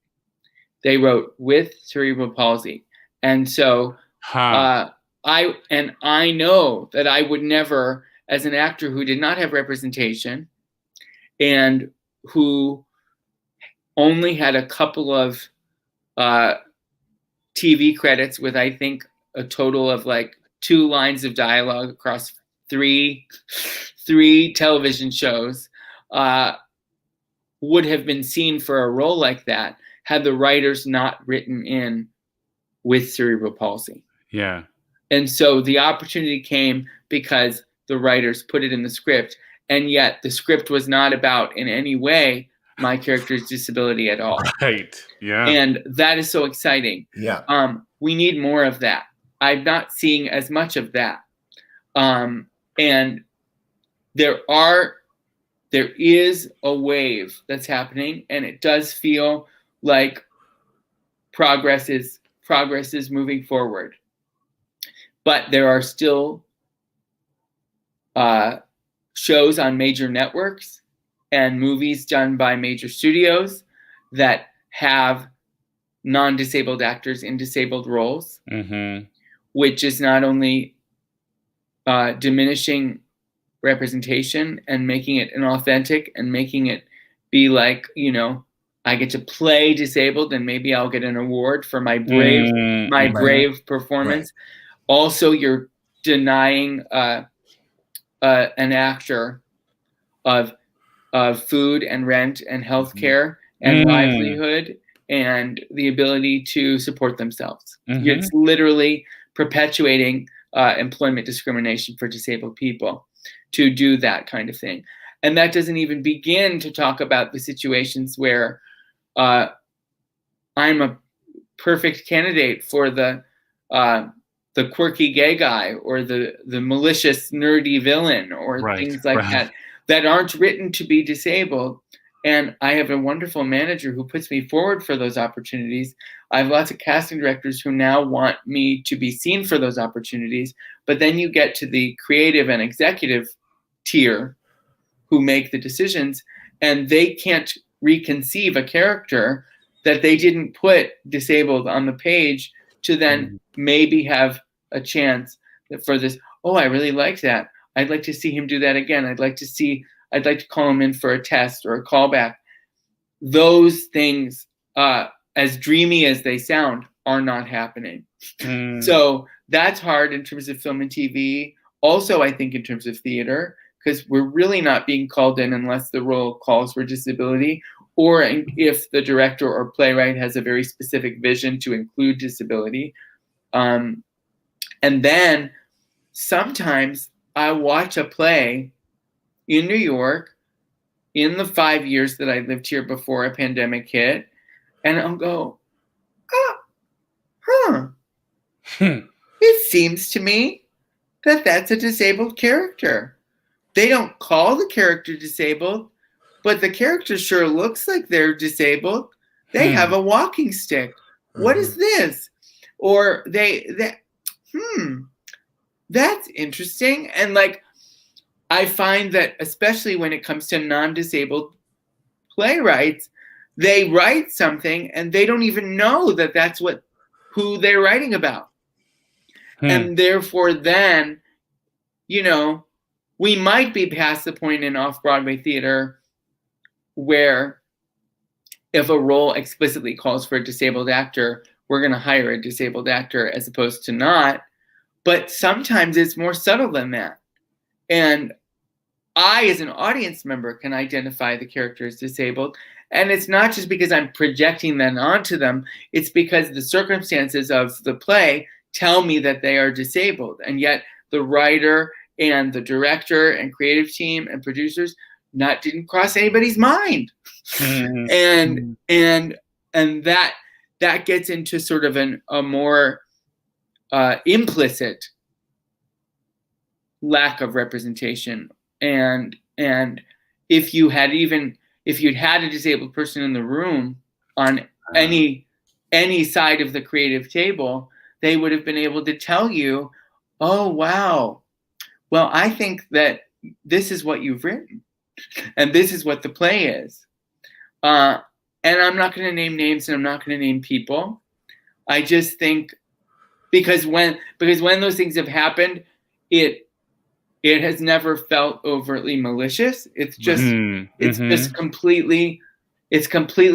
Speaker 3: They wrote with cerebral palsy. And so I know that I would never, as an actor who did not have representation and who only had a couple of TV credits with, I think, a total of like 2 lines of dialogue across three television shows, would have been seen for a role like that had the writers not written in with cerebral palsy.
Speaker 2: Yeah.
Speaker 3: And so the opportunity came because the writers put it in the script, and yet the script was not about in any way my character's disability at all.
Speaker 2: Right. Yeah.
Speaker 3: And that is so exciting.
Speaker 1: Yeah.
Speaker 3: We need more of that. I'm not seeing as much of that. And there is a wave that's happening, and it does feel like progress is moving forward. But there are still shows on major networks and movies done by major studios that have non-disabled actors in disabled roles, which is not only diminishing representation and making it inauthentic and making it be like, I get to play disabled and maybe I'll get an award for my brave performance. Right. Also, you're denying an actor of food and rent and healthcare and livelihood and the ability to support themselves. It's literally perpetuating employment discrimination for disabled people to do that kind of thing. And that doesn't even begin to talk about the situations where I'm a perfect candidate for the quirky gay guy or the malicious nerdy villain or things like that aren't written to be disabled. And I have a wonderful manager who puts me forward for those opportunities. I have lots of casting directors who now want me to be seen for those opportunities. But then you get to the creative and executive tier who make the decisions, and they can't reconceive a character that they didn't put disabled on the page to then maybe have a chance for this. Oh, I really like that. I'd like to see him do that again. I'd like to call him in for a test or a callback. Those things, as dreamy as they sound, are not happening. So that's hard in terms of film and TV. Also, I think in terms of theater, because we're really not being called in unless the role calls for disability, or if the director or playwright has a very specific vision to include disability. And then sometimes I watch a play in New York in the 5 years that I lived here before a pandemic hit, and I'll go, it seems to me that that's a disabled character. They don't call the character disabled, but the character sure looks like they're disabled. They have a walking stick. What is this? Or that's interesting. And like, I find that especially when it comes to non-disabled playwrights, they write something and they don't even know that that's who they're writing about. And therefore then, you know, we might be past the point in off-Broadway theater where if a role explicitly calls for a disabled actor, we're going to hire a disabled actor as opposed to not. But sometimes it's more subtle than that. And I, as an audience member, can identify the character as disabled. And it's not just because I'm projecting that onto them. It's because the circumstances of the play tell me that they are disabled. And yet the writer and the director and creative team and producers didn't cross anybody's mind. And that gets into sort of a more implicit lack of representation. And if you'd had a disabled person in the room on any side of the creative table, they would have been able to tell you, oh, wow, well, I think that this is what you've written and this is what the play is. And I'm not going to name names and I'm not going to name people. I just think because when those things have happened, it has never felt overtly malicious. It's just just completely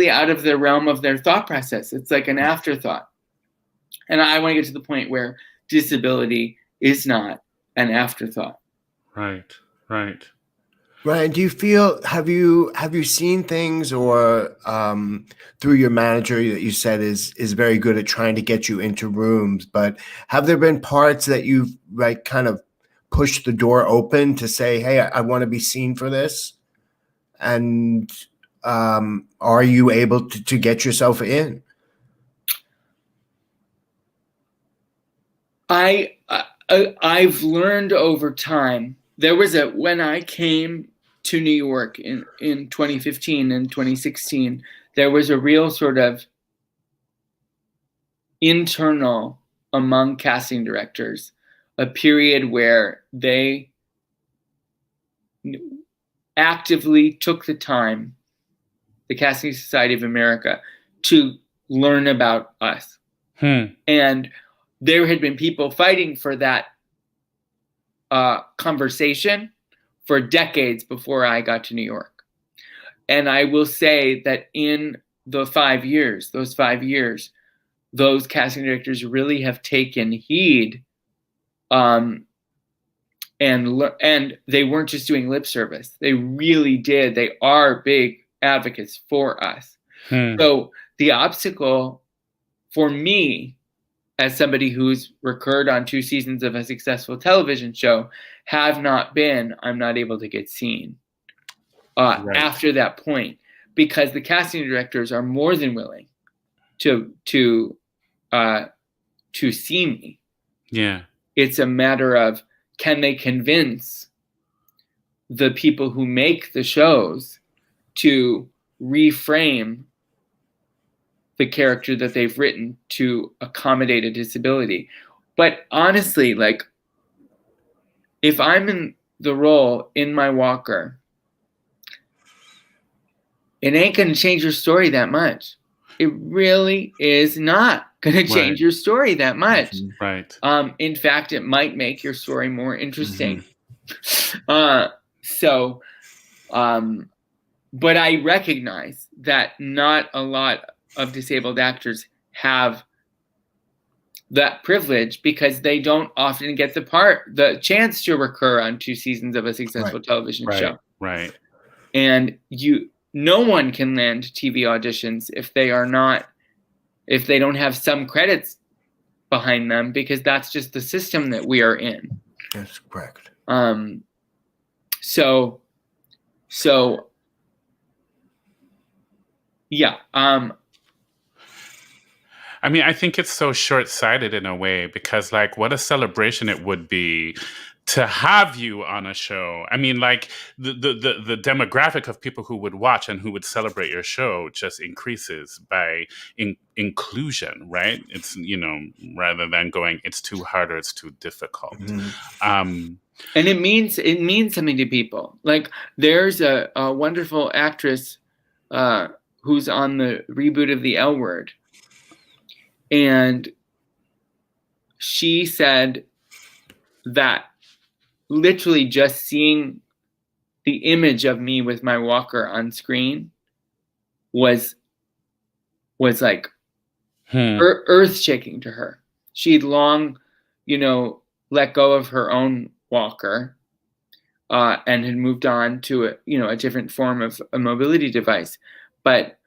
Speaker 3: out of the realm of their thought process. It's like an afterthought. And I want to get to the point where disability is not an afterthought.
Speaker 2: Right.
Speaker 1: Ryan, do you feel, have you seen things or through your manager that you said is very good at trying to get you into rooms, but have there been parts that you've like kind of pushed the door open to say, hey, I want to be seen for this? And are you able to get yourself in?
Speaker 3: I've learned over time. There was when I came to New York in 2015 and 2016, there was a real sort of internal among casting directors, a period where they actively took the time, the Casting Society of America, to learn about us. And there had been people fighting for that conversation for decades before I got to New York. And I will say that in those 5 years, those casting directors really have taken heed, and they weren't just doing lip service. They really did. They are big advocates for us. So the obstacle for me, as somebody who's recurred on 2 seasons of a successful television show, have not been, I'm not able to get seen after that point, because the casting directors are more than willing to see me. Yeah. It's a matter of, can they convince the people who make the shows to reframe the character that they've written to accommodate a disability. But honestly, like, if I'm in the role in my walker, it ain't going to change your story that much. It really is not going to change your story that much.
Speaker 2: Right.
Speaker 3: In fact, it might make your story more interesting. But I recognize that not a lot of disabled actors have that privilege because they don't often get the chance to recur on 2 seasons of a successful television show. Right. And no one can land TV auditions if they don't have some credits behind them, because that's just the system that we are in.
Speaker 1: That's correct.
Speaker 3: So yeah.
Speaker 2: I mean, I think it's so short-sighted in a way, because like what a celebration it would be to have you on a show. I mean, like the demographic of people who would watch and who would celebrate your show just increases by inclusion, right? It's, rather than going, it's too hard or it's too difficult.
Speaker 3: And it means something to people. Like there's a wonderful actress who's on the reboot of The L Word. And she said that literally just seeing the image of me with my walker on screen was like earth shaking to her. She'd long, let go of her own walker and had moved on to a different form of a mobility device. But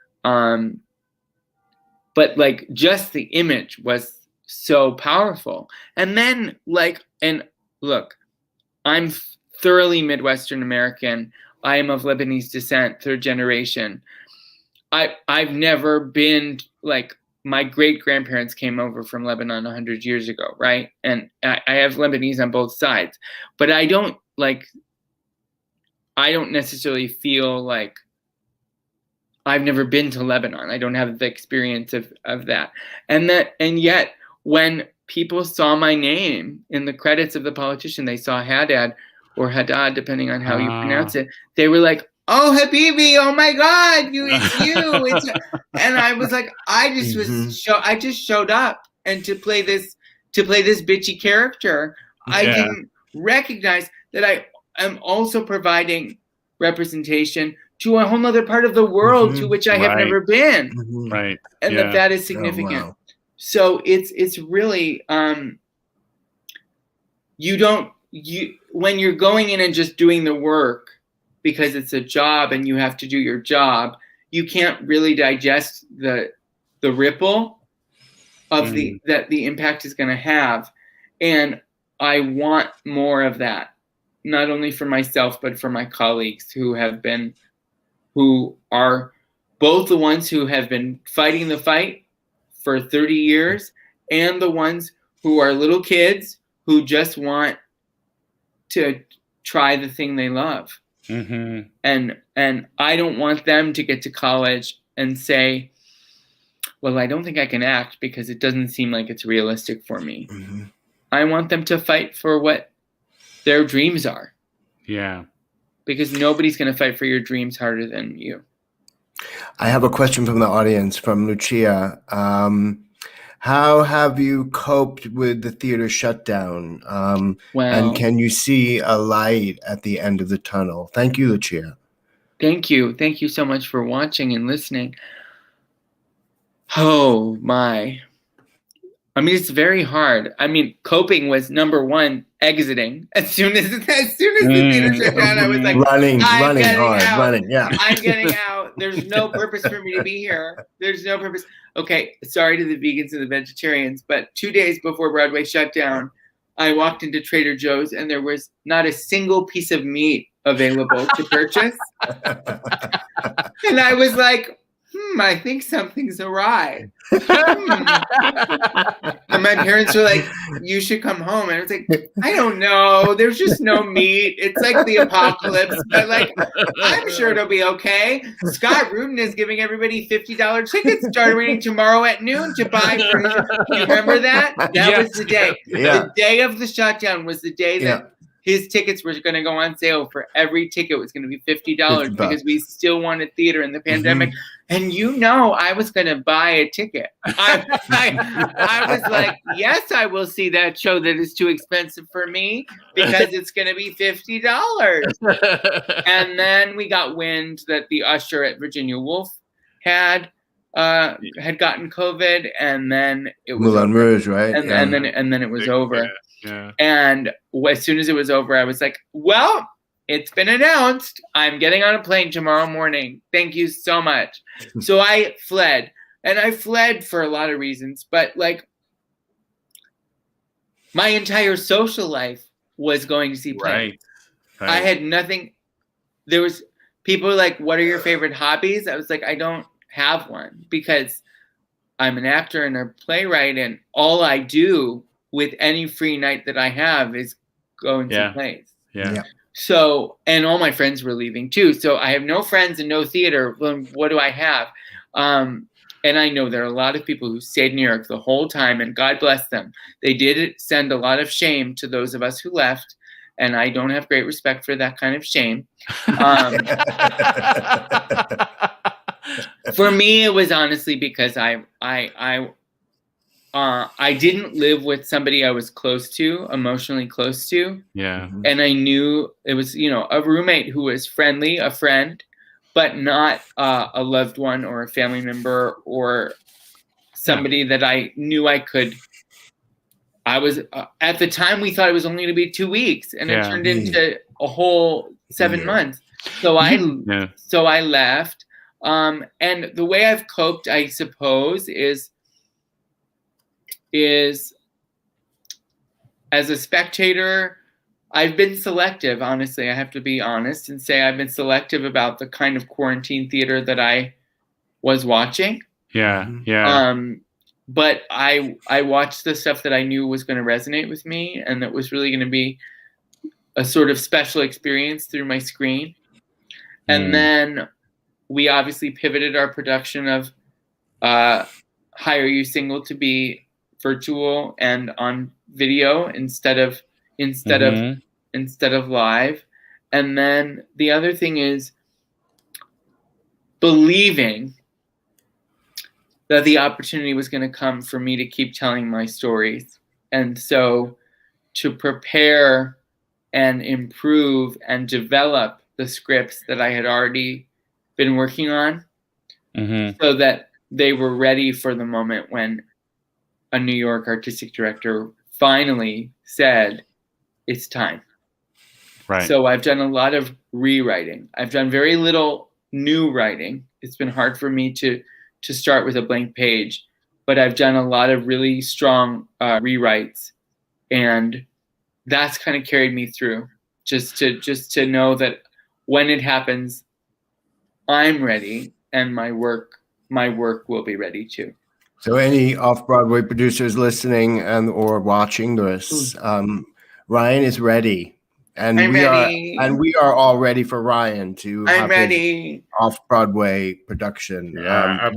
Speaker 3: like just the image was so powerful. And then and look, I'm thoroughly Midwestern American. I am of Lebanese descent, third generation. I've never been, like, my great grandparents came over from Lebanon 100 years ago, right? And I have Lebanese on both sides, but I don't necessarily feel like I've never been to Lebanon. I don't have the experience of that. And yet when people saw my name in the credits of The Politician, they saw Haddad or Haddad, depending on how you pronounce it. They were like, "Oh, Habibi, oh my God, it's you!" And I was like, I just showed up, and to play this bitchy character, I didn't recognize that I am also providing representation to a whole other part of the world to which I have never been,
Speaker 2: right?
Speaker 3: And that is significant. Oh, wow. So it's really when you're going in and just doing the work because it's a job and you have to do your job, you can't really digest the ripple of the impact is going to have. And I want more of that, not only for myself but for my colleagues who are both the ones who have been fighting the fight for 30 years and the ones who are little kids who just want to try the thing they love. Mm-hmm. And I don't want them to get to college and say, well, I don't think I can act because it doesn't seem like it's realistic for me. Mm-hmm. I want them to fight for what their dreams are.
Speaker 2: Yeah.
Speaker 3: Because nobody's going to fight for your dreams harder than you.
Speaker 1: I have a question from the audience, from Lucia. How have you coped with the theater shutdown? And can you see a light at the end of the tunnel? Thank you, Lucia.
Speaker 3: Thank you. Thank you so much for watching and listening. Oh, my. I mean, it's very hard. I mean, coping was number one, exiting. As soon as the theater shut down, I was like, running hard. Yeah. I'm getting out. There's no purpose for me to be here. There's no purpose. Okay, sorry to the vegans and the vegetarians, but 2 days before Broadway shut down, I walked into Trader Joe's and there was not a single piece of meat available to purchase. And I was like, I think something's awry. And my parents were like, you should come home. And I was like, I don't know. There's just no meat. It's like the apocalypse. But like, I'm sure it'll be okay. Scott Rudin is giving everybody $50 tickets starting tomorrow at noon to buy. You remember that? That was the day. Yeah. The day of the shutdown was the day that his tickets were going to go on sale. For every ticket was going to be $50 because we still wanted theater in the pandemic. Mm-hmm. And I was going to buy a ticket. I was like, yes, I will see that show that is too expensive for me because it's going to be $50. And then we got wind that the usher at Virginia Woolf had gotten COVID, and then it was
Speaker 1: Moulin Rouge, right?
Speaker 3: And then it was over. Yeah. And as soon as it was over, I was like, well, it's been announced. I'm getting on a plane tomorrow morning. Thank you so much. So I fled. And I fled for a lot of reasons. But like my entire social life was going to see plays.
Speaker 2: Right.
Speaker 3: I had nothing. There was people were like, what are your favorite hobbies? I was like, I don't have one because I'm an actor and a playwright. And all I do with any free night that I have is go and see plays.
Speaker 2: Yeah.
Speaker 3: So, and all my friends were leaving too. So I have no friends and no theater. Well, what do I have? And I know there are a lot of people who stayed in New York the whole time, and God bless them. They did send a lot of shame to those of us who left, and I don't have great respect for that kind of shame. For me, it was honestly because I didn't live with somebody I was close to, emotionally close to.
Speaker 2: Yeah.
Speaker 3: And I knew it was, a roommate who was friendly, a friend, but not a loved one or a family member or somebody that I knew I could. I was at the time we thought it was only going to be 2 weeks, and it turned into a whole 7 months. So I left. And the way I've coped, I suppose, is as a spectator, I've been selective. Honestly, I have to be honest and say I've been selective about the kind of quarantine theater that I was watching.
Speaker 2: Yeah.
Speaker 3: But I watched the stuff that I knew was going to resonate with me and that was really going to be a sort of special experience through my screen. And then we obviously pivoted our production of Hire You Single to be virtual and on video instead of live. And then the other thing is believing that the opportunity was going to come for me to keep telling my stories. And so to prepare and improve and develop the scripts that I had already been working on so that they were ready for the moment when a New York artistic director finally said, it's time.
Speaker 2: Right.
Speaker 3: So I've done a lot of rewriting. I've done very little new writing. It's been hard for me to start with a blank page, but I've done a lot of really strong rewrites, and that's kind of carried me through. Just to know that when it happens, I'm ready, and my work will be ready too.
Speaker 1: So any off-Broadway producers listening or watching this, Ryan is ready. And we are all ready for Ryan to have his off-Broadway production.
Speaker 2: Yeah,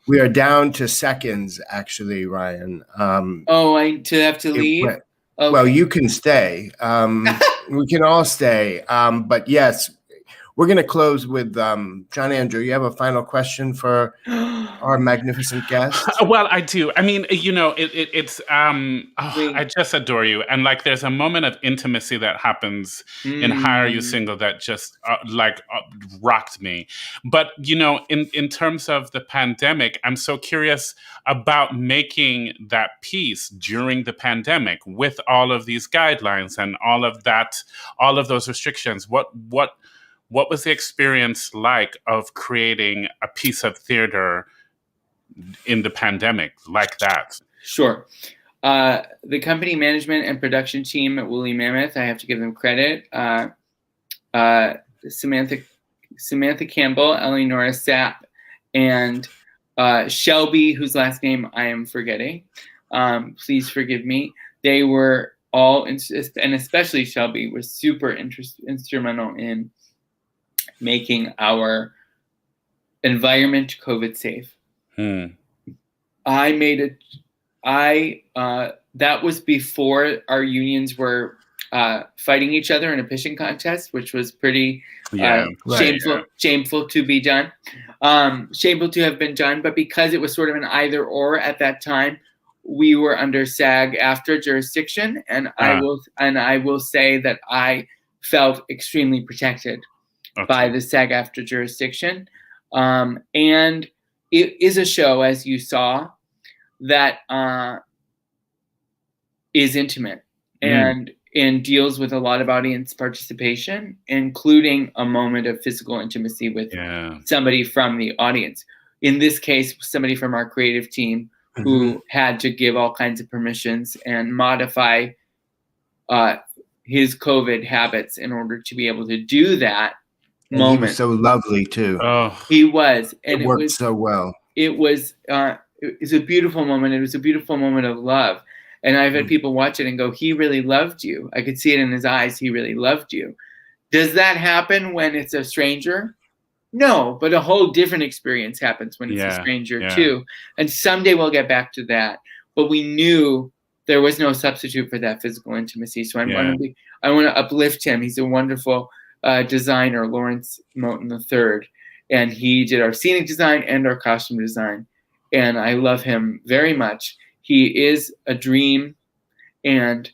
Speaker 1: we are down to seconds, actually, Ryan.
Speaker 3: I have to leave?
Speaker 1: Okay. Well, you can stay. We can all stay. But yes, we're going to close with John Andrew. You have a final question for our magnificent guest?
Speaker 2: Well, I do. I mean, it's I just adore you. And like, there's a moment of intimacy that happens in Hire You Single that just rocked me. But, in terms of the pandemic, I'm so curious about making that piece during the pandemic with all of these guidelines and all of those restrictions. What was the experience like of creating a piece of theater in the pandemic like that?
Speaker 3: Sure. The company management and production team at Woolly Mammoth, I have to give them credit. Samantha Campbell, Eleonora Sapp, and Shelby, whose last name I am forgetting. Please forgive me. They were all, and especially Shelby, was super instrumental in making our environment COVID safe. That was before our unions were fighting each other in a pitching contest, which was pretty shameful to be done. Shameful to have been done, but because it was sort of an either or at that time, we were under SAG-AFTRA jurisdiction, and I will say that I felt extremely protected by the SAG-AFTRA jurisdiction. And it is a show, as you saw, that is intimate. And and deals with a lot of audience participation, including a moment of physical intimacy with somebody from the audience. In this case, somebody from our creative team who had to give all kinds of permissions and modify his COVID habits in order to be able to do that moment.
Speaker 1: He was so lovely too.
Speaker 2: Oh,
Speaker 3: he was, and
Speaker 1: it worked so well.
Speaker 3: It was a beautiful moment. It was a beautiful moment of love. And I've had people watch it and go, he really loved you. I could see it in his eyes. He really loved you. Does that happen when it's a stranger? No, but a whole different experience happens when it's a stranger too. And someday we'll get back to that. But we knew there was no substitute for that physical intimacy. So I want to uplift him. He's a wonderful designer, Lawrence Moten III. And he did our scenic design and our costume design. And I love him very much. He is a dream, and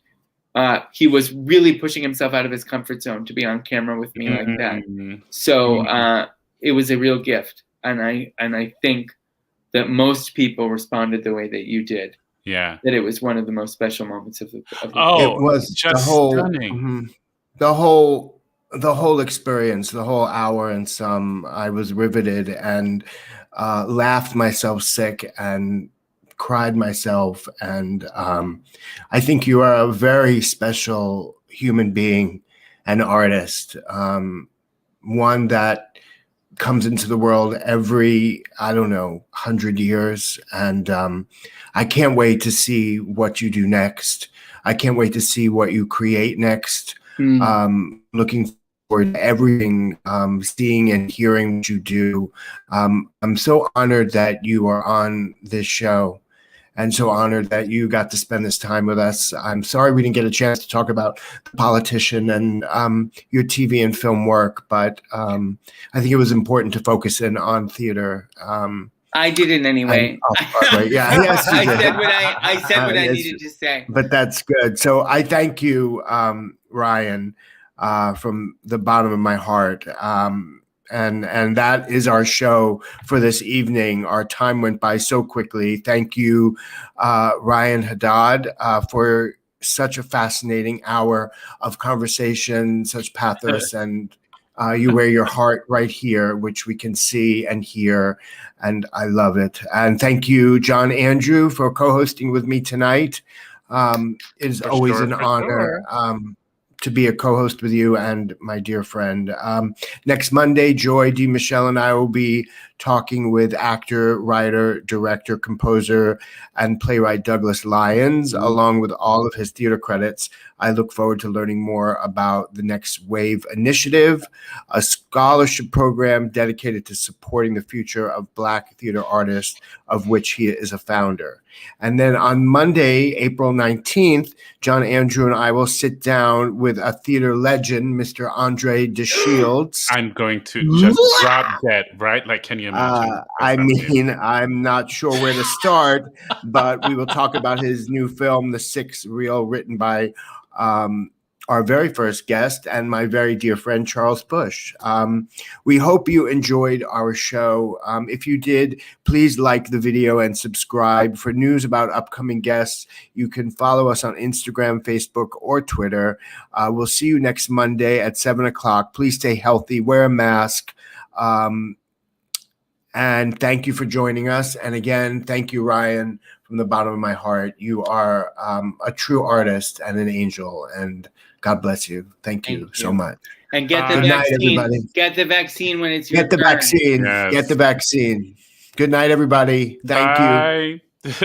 Speaker 3: he was really pushing himself out of his comfort zone to be on camera with me like that. So it was a real gift, and I think that most people responded the way that you did.
Speaker 2: Yeah,
Speaker 3: that it was one of the most special moments of the
Speaker 1: it was
Speaker 2: just
Speaker 1: the whole
Speaker 2: stunning.
Speaker 1: The whole experience, the whole hour and some. I was riveted and laughed myself sick and cried myself, and I think you are a very special human being and artist, one that comes into the world every 100 years, and I can't wait to see what you do next. I can't wait to see what you create next. Looking forward to everything, seeing and hearing what you do. I'm so honored that you are on this show, and so honored that you got to spend this time with us. I'm sorry we didn't get a chance to talk about The Politician and your TV and film work, but I think it was important to focus in on theater.
Speaker 3: I did it anyway.
Speaker 1: Yes,
Speaker 3: I said what I needed to say.
Speaker 1: But that's good. So I thank you, Ryan, from the bottom of my heart. And that is our show for this evening. Our time went by so quickly. Thank you, Ryan Haddad, for such a fascinating hour of conversation, such pathos, and you wear your heart right here, which we can see and hear, and I love it. And thank you, John Andrew, for co-hosting with me tonight. It is always an honor. To be a co-host with you and my dear friend. Next Monday, Joy D. Michelle and I will be talking with actor, writer, director, composer, and playwright Douglas Lyons, along with all of his theater credits. I look forward to learning more about the Next Wave Initiative, a scholarship program dedicated to supporting the future of Black theater artists, of which he is a founder. And then on Monday, April 19th, John Andrew and I will sit down with a theater legend, Mr. Andre DeShields.
Speaker 2: I'm going to just drop dead, right? Like, can you imagine?
Speaker 1: I'm not sure where to start, but we will talk about his new film, The Sixth Reel, written by our very first guest and my very dear friend, Charles Bush. We hope you enjoyed our show. If you did, please like the video and subscribe. For news about upcoming guests, you can follow us on Instagram, Facebook, or Twitter. We'll see you next Monday at 7 o'clock. Please stay healthy, wear a mask. And thank you for joining us. And again, thank you, Ryan, from the bottom of my heart. You are a true artist and an angel, and God bless you. Thank you so much.
Speaker 3: And get the vaccine. Night, get the vaccine when it's your turn.
Speaker 1: Vaccine. Yes. Get the vaccine. Good night, everybody. Thank you.